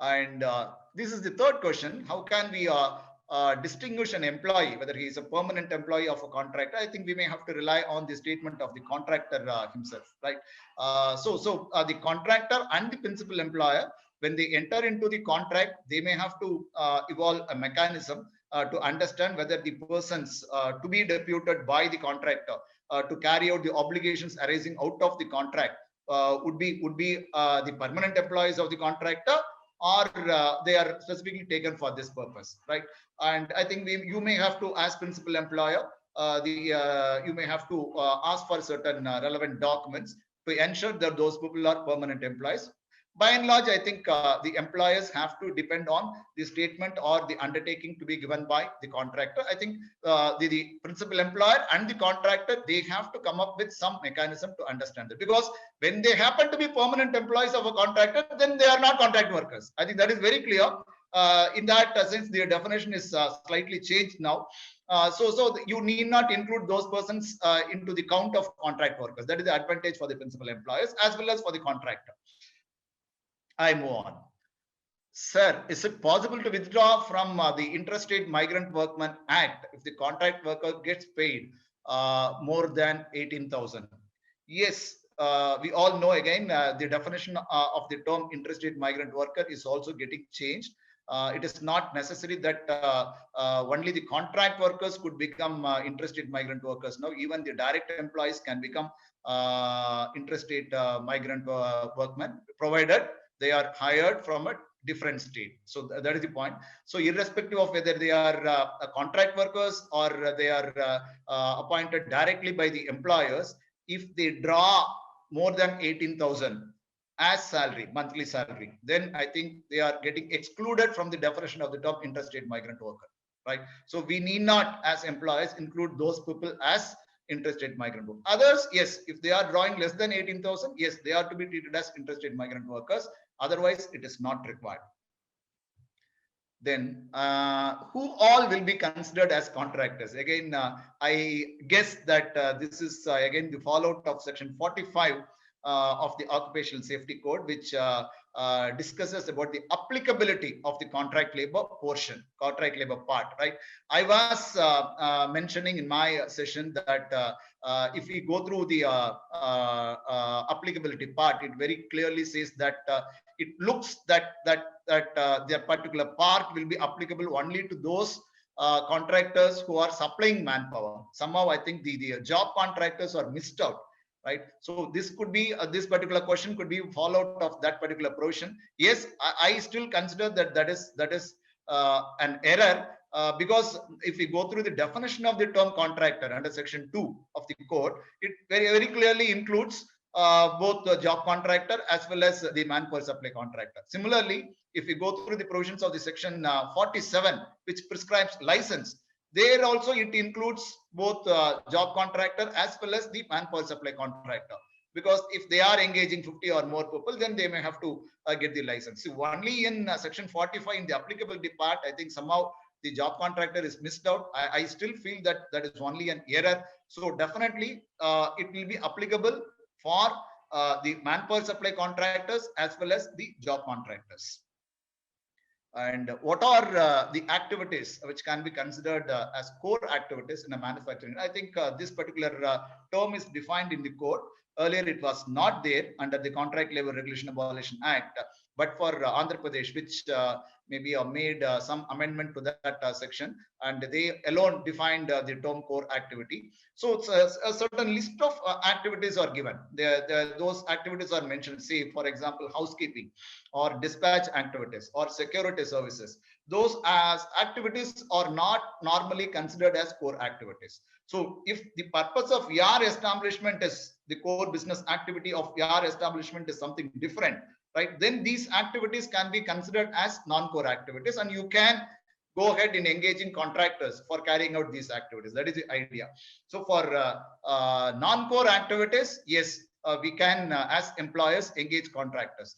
And this is the third question. How can we distinguish an employee, whether he is a permanent employee of a contractor? I think we may have to rely on the statement of the contractor himself, right? The contractor and the principal employer, when they enter into the contract, they may have to evolve a mechanism to understand whether the persons to be deputed by the contractor to carry out the obligations arising out of the contract would be the permanent employees of the contractor, or they are specifically taken for this purpose, right? And I think you may have to, as principal employer, you may have to ask for certain relevant documents to ensure that those people are permanent employees. By and large, I think the employers have to depend on the statement or the undertaking to be given by the contractor. I think the principal employer and the contractor, they have to come up with some mechanism to understand it, because when they happen to be permanent employees of a contractor, then they are not contract workers. I think that is very clear. In that sense, the definition is slightly changed now. So you need not include those persons into the count of contract workers. That is the advantage for the principal employers as well as for the contractor. I move on. Sir, is it possible to withdraw from the Interstate Migrant Workman Act if the contract worker gets paid more than 18,000? Yes, we all know again the definition of the term interstate migrant worker is also getting changed. It is not necessary that only the contract workers could become interstate migrant workers. Now, even the direct employees can become interstate migrant workmen, provided they are hired from a different state. So that is the point. So irrespective of whether they are contract workers or they are appointed directly by the employers, if they draw more than 18,000 as salary, monthly salary, then I think they are getting excluded from the definition of the term interstate migrant worker, right? So we need not, as employers, include those people as interstate migrant workers. Others, yes, if they are drawing less than 18,000, yes, they are to be treated as interstate migrant workers. Otherwise, it is not required. Then, who all will be considered as contractors? Again, I guess that this is again the fallout of section 45 of the Occupational Safety Code, which discusses about the applicability of the contract labor portion, contract labor part, right? I was mentioning in my session that if we go through the applicability part, it very clearly says that it looks that their particular part will be applicable only to those contractors who are supplying manpower. Somehow, I think the job contractors are missed out, right? So this could be this particular question could be fallout of that particular provision. Yes, I still consider that is an error, because if we go through the definition of the term contractor under section 2 of the code, it very clearly includes both the job contractor as well as the manpower supply contractor. Similarly, if we go through the provisions of the section 47, which prescribes license, there also it includes both job contractor as well as the manpower supply contractor, because if they are engaging 50 or more people, then they may have to get the license. So only in section 45 in the applicability part, I think somehow the job contractor is missed out. I still feel that is only an error. So definitely it will be applicable for the manpower supply contractors as well as the job contractors. And what are the activities which can be considered as core activities in a manufacturing? I think this particular term is defined in the code. Earlier, it was not there under the Contract Labor Regulation Abolition Act, but for Andhra Pradesh, which maybe made some amendment to that section, and they alone defined the term core activity. So it's a certain list of activities are given. Those activities are mentioned, say, for example, housekeeping or dispatch activities or security services. Those as activities are not normally considered as core activities. So if the purpose of your establishment is the core business activity of your establishment is something different, right, then these activities can be considered as non-core activities, and you can go ahead in engaging contractors for carrying out these activities. That is the idea. So for non-core activities, yes, we can as employers engage contractors.